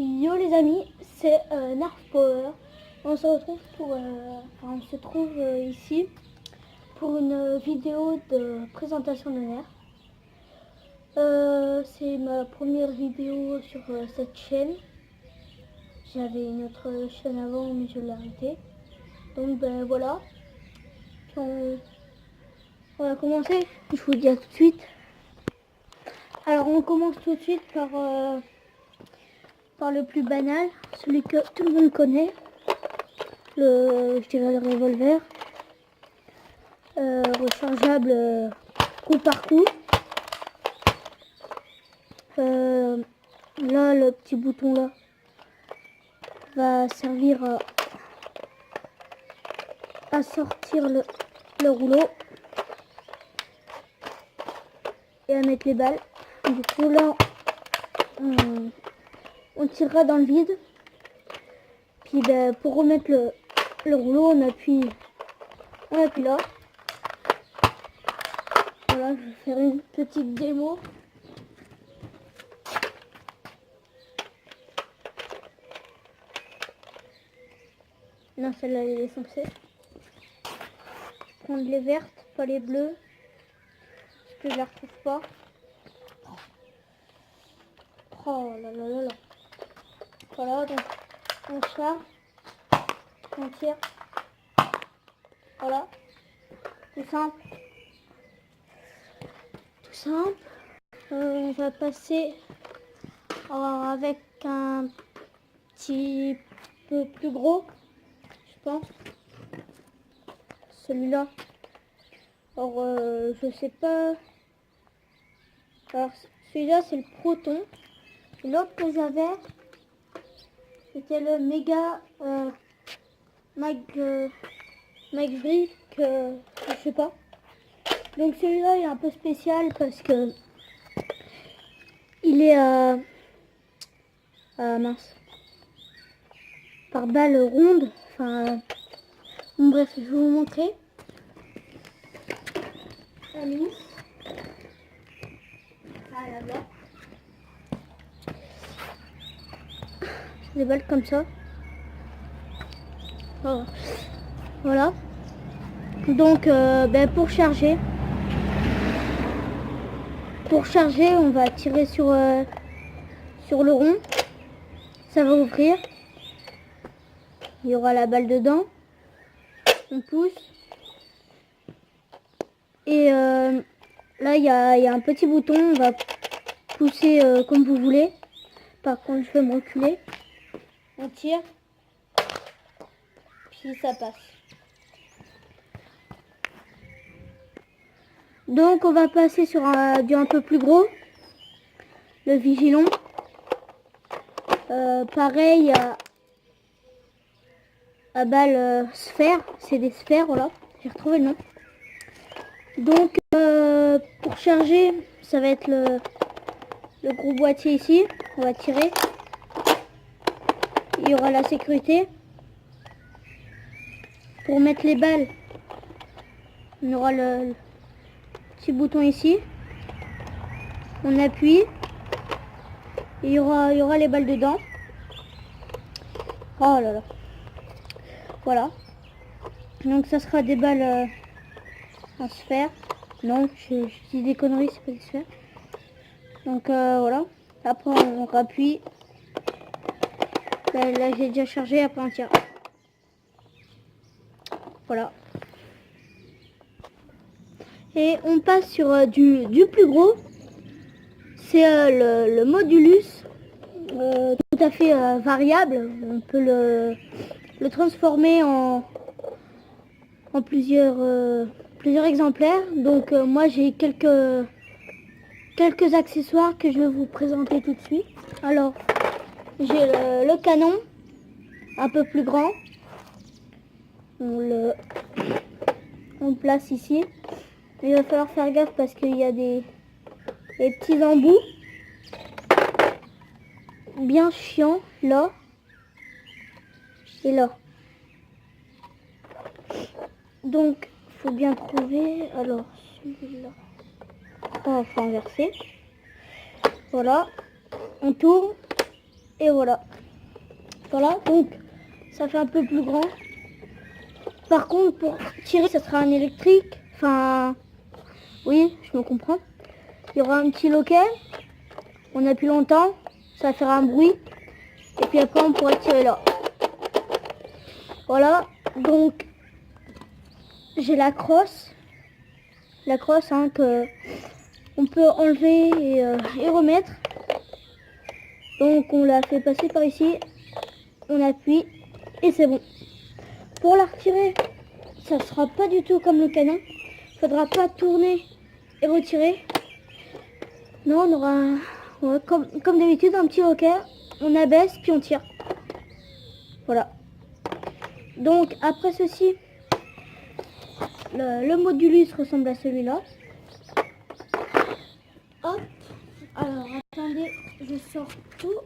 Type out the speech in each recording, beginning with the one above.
Yo les amis, c'est Nerf Power. On se retrouve ici pour une vidéo de présentation de Nerf. C'est ma première vidéo sur cette chaîne. J'avais une autre chaîne avant mais je l'ai arrêtée. Donc ben voilà. On va commencer. Je vous dis à tout de suite. Alors on commence tout de suite par le plus banal, celui que tout le monde connaît, je dirais le revolver, rechargeable coup par coup. Là, le petit bouton là va servir à sortir le rouleau et à mettre les balles. Du coup là, on tirera dans le vide. Puis ben, pour remettre le rouleau, on appuie là. Voilà, je vais faire une petite démo. Non, celle-là, elle est foncée. Prendre les vertes, pas les bleues. Parce que je la retrouve pas. Oh là là là là. Voilà, donc on charge, on tire. Voilà, tout simple. Tout simple. On va passer avec un petit peu plus gros, je pense. Celui-là. Alors, je sais pas. Alors, celui-là, c'est le Proton. L'autre que j'avais, c'était le Mega Maverick, je sais pas. Donc celui-là il est un peu spécial parce que il est mince, par balle ronde. Enfin, bon, bref, je vais vous montrer. La mise. Ah là là. Des balles comme ça. Oh. Voilà. Donc ben, pour charger, on va tirer sur le rond. Ça va ouvrir. Il y aura la balle dedans. On pousse. Et là il y a un petit bouton. On va pousser comme vous voulez. Par contre je vais me reculer. On tire. Puis ça passe. Donc on va passer sur du un peu plus gros, le Vigilon. Pareil à balle sphère, c'est des sphères, voilà, j'ai retrouvé le nom. Donc pour charger, ça va être le gros boîtier ici, on va tirer. Il y aura la sécurité. Pour mettre les balles, on aura le petit bouton ici. On appuie. Et il y aura les balles dedans. Oh là là. Voilà. Donc ça sera des balles en sphère. Non, je dis des conneries, c'est pas des sphères. Donc voilà. Après on rappuie. Là j'ai déjà chargé, après on tire. Voilà. Et on passe sur du plus gros. C'est le Modulus, tout à fait variable. On peut le transformer en plusieurs exemplaires. Donc moi j'ai quelques accessoires que je vais vous présenter tout de suite. Alors j'ai le canon, un peu plus grand. On le place ici. Il va falloir faire gaffe parce qu'il y a des petits embouts bien chiants là et là. Donc faut bien trouver. Alors celui-là, on va inverser. Voilà, on tourne Et voilà. Voilà, donc ça fait un peu plus grand. Par contre, pour tirer, ça sera un électrique. Enfin, oui, je me comprends. Il y aura un petit loquet. On appuie longtemps, ça va faire un bruit. Et puis après, on pourra tirer là. Voilà, donc j'ai la crosse. La crosse hein, que on peut enlever et remettre. Donc on la fait passer par ici. On appuie et c'est bon. Pour la retirer, ça ne sera pas du tout comme le canon. Il ne faudra pas tourner et retirer. Non, on aura comme d'habitude un petit loquet. On abaisse puis on tire. Voilà. Donc après ceci, le modulus ressemble à celui-là. Hop. Alors attendez, je sors tout.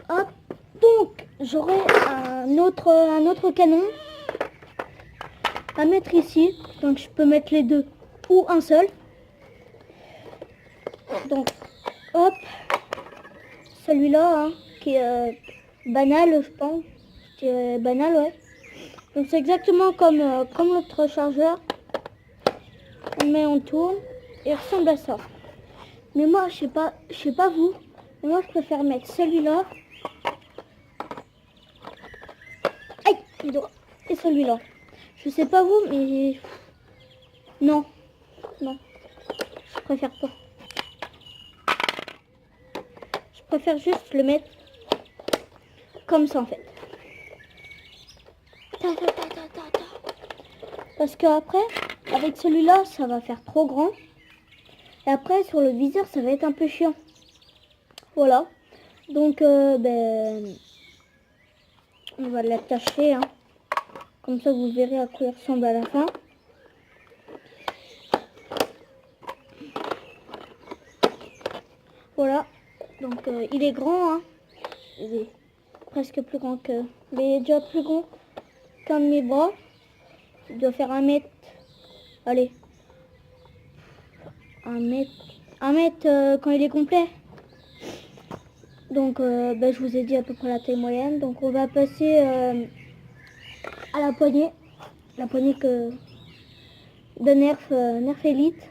Hop. Donc j'aurai un autre canon à mettre ici. Donc je peux mettre les deux ou un seul. Donc hop. Celui-là hein, qui est banal je pense. Banal ouais. Donc c'est exactement comme l'autre chargeur. On met, on tourne et il ressemble à ça. Mais moi je sais pas vous, mais moi je préfère mettre celui-là. Aïe, et celui-là. Je sais pas vous, mais non, je préfère pas. Je préfère juste le mettre comme ça en fait. Parce qu'après, avec celui-là, ça va faire trop grand. Et après, sur le viseur, ça va être un peu chiant. Voilà. Donc, on va l'attacher. Hein. Comme ça, vous verrez à quoi il ressemble à la fin. Voilà. Donc, il est grand. Hein. Il est presque plus grand que... Mais il est déjà plus grand qu'un de mes bras. Il doit faire 1 mètre. Allez. 1 mètre. 1 mètre quand il est complet. Donc je vous ai dit à peu près la taille moyenne. Donc on va passer à la poignée. La poignée de Nerf Elite.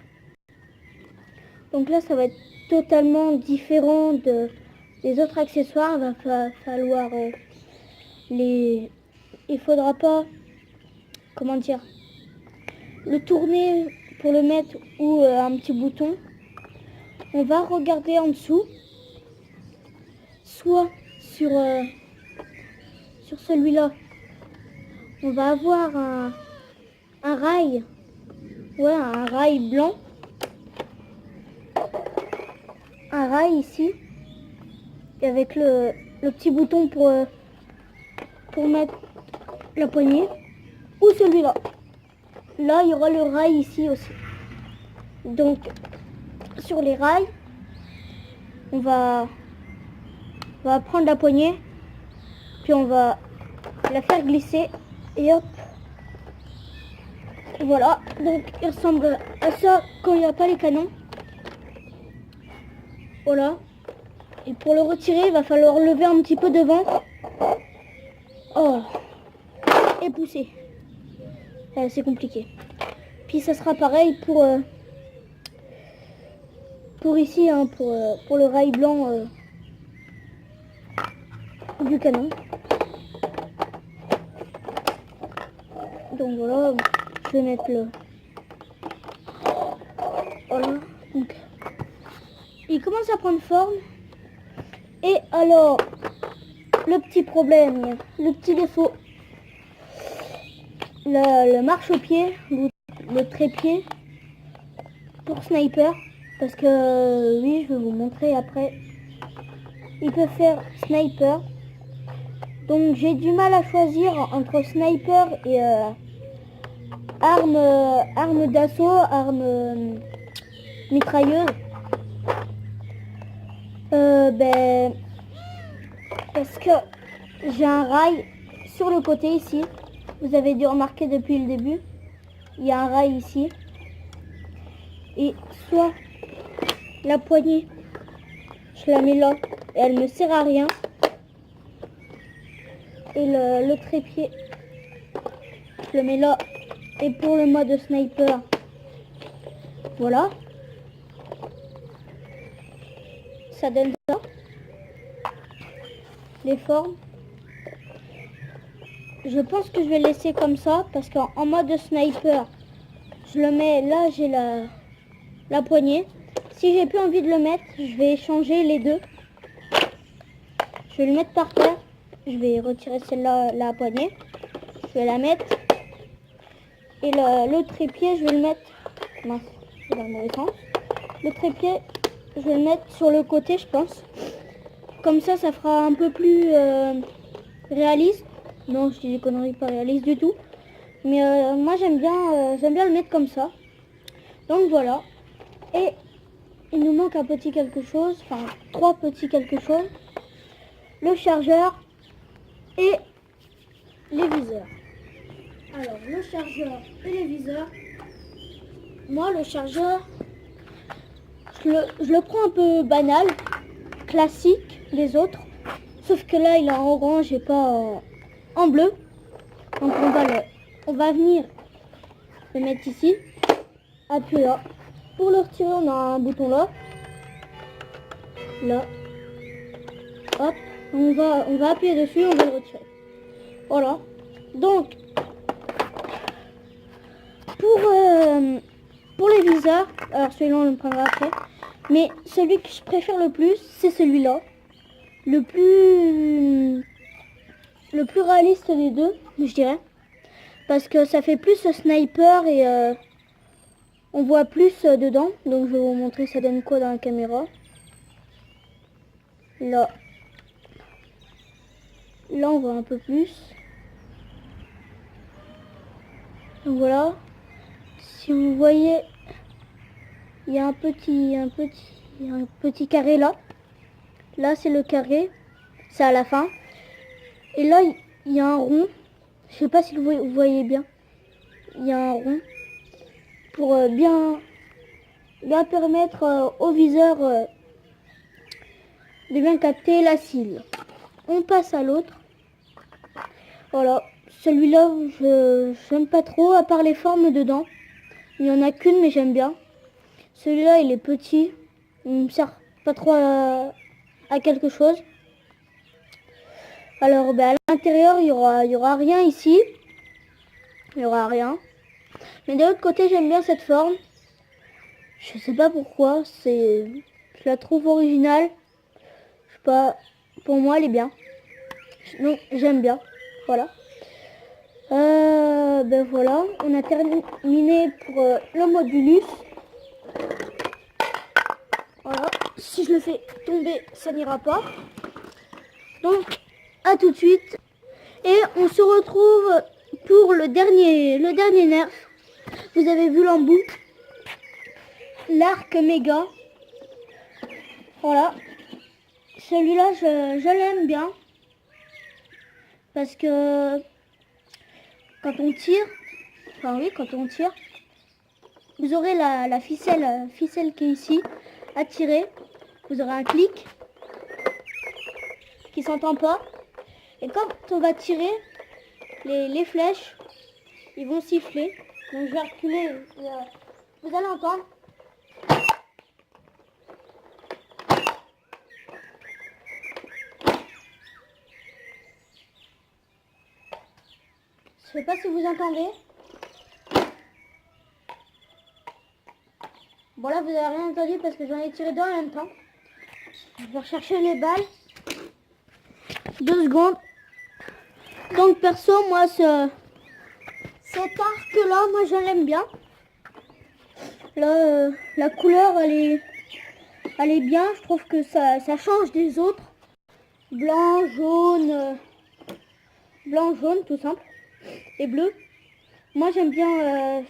Donc là ça va être totalement différent des autres accessoires. Il va falloir il faudra pas, comment dire, le tourner pour le mettre ou un petit bouton. On va regarder en dessous, soit sur celui-là, on va avoir un rail, un rail blanc, un rail ici, et avec le petit bouton pour mettre la poignée, ou celui-là. Là, il y aura le rail ici aussi. Donc, sur les rails, on va prendre la poignée, puis on va la faire glisser, et hop. Voilà, donc il ressemble à ça quand il n'y a pas les canons. Voilà. Et pour le retirer, il va falloir lever un petit peu devant. Oh. Et pousser. C'est compliqué. Puis ça sera pareil pour ici, hein, pour le rail blanc du canon. Donc voilà, je vais mettre le... Voilà, donc il commence à prendre forme. Et alors, le petit problème, le petit défaut, le marchepied, le trépied pour sniper, parce que oui, je vais vous montrer après. Il peut faire sniper, donc j'ai du mal à choisir entre sniper et arme d'assaut, arme mitrailleuse. Parce que j'ai un rail sur le côté ici. Vous avez dû remarquer depuis le début. Il y a un rail ici. Et soit la poignée, je la mets là elle me sert à rien. Et le trépied, je le mets là. Et pour le mode sniper, voilà. Ça donne ça. Les formes. Je pense que je vais le laisser comme ça parce qu'en mode sniper, je le mets là, j'ai la poignée. Si j'ai plus envie de le mettre, je vais changer les deux. Je vais le mettre par terre. Je vais retirer celle-là, la poignée. Je vais la mettre. Et le trépied, je vais le mettre... Mince, c'est dans le mauvais sens. Le trépied, je vais le mettre sur le côté, je pense. Comme ça, ça fera un peu plus réaliste. Non, je dis des conneries, pas réaliste du tout. Mais moi, j'aime bien le mettre comme ça. Donc voilà. Et il nous manque un petit quelque chose. Enfin, 3 petits quelque chose. Le chargeur et les viseurs. Alors, le chargeur et les viseurs. Moi, le chargeur, je le prends un peu banal, classique des autres. Sauf que là, il est en orange et pas en bleu. Donc, on va venir le mettre ici. Appuyer là. Pour le retirer, on a un bouton là. Là. Hop. On va appuyer dessus, on va le retirer. Voilà. Donc, pour les viseurs, alors celui-là on le prendra après, mais celui que je préfère le plus, c'est celui-là. Le plus réaliste des deux, je dirais. Parce que ça fait plus sniper et on voit plus dedans. Donc je vais vous montrer ça donne quoi dans la caméra. Là. Là on voit un peu plus. Donc voilà. Si vous voyez, il y a un petit carré là. Là c'est le carré. C'est à la fin. Et là il y a un rond. Je sais pas si vous voyez bien. Il y a un rond. Pour bien permettre au viseur de bien capter la cible. On passe à l'autre. Voilà. Celui-là, je n'aime pas trop, à part les formes dedans. Il n'y en a qu'une, mais j'aime bien. Celui-là, il est petit. Il ne me sert pas trop à quelque chose. Alors, à l'intérieur, il y aura rien ici. Il n'y aura rien. Mais de l'autre côté, j'aime bien cette forme. Je sais pas pourquoi. Je la trouve originale. Je sais pas. Pour moi, elle est bien. Donc, j'aime bien. Voilà. Voilà, on a terminé pour le modulus. Voilà, si je le fais tomber, ça n'ira pas. Donc, à tout de suite. Et on se retrouve pour le dernier nerf. Vous avez vu l'embout. L'arc méga. Voilà. Celui-là, je l'aime bien. Parce que... quand on tire, vous aurez la ficelle qui est ici, à tirer. Vous aurez un clic qui s'entend pas. Et quand on va tirer, les flèches, ils vont siffler. Donc je vais reculer, vous allez entendre. Je sais pas si vous entendez. Bon là vous n'avez rien entendu parce que j'en ai tiré deux en même temps. Je vais rechercher les balles. 2 secondes. Donc perso moi cet arc là, moi je l'aime bien. Là la couleur elle est bien. Je trouve que ça change des autres. Blanc, jaune tout simple. Et bleu. Moi j'aime bien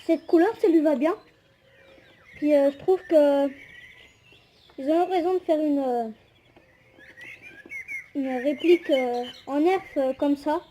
cette couleur, ça lui va bien. Puis je trouve que ils ont raison de faire une réplique en nerf comme ça.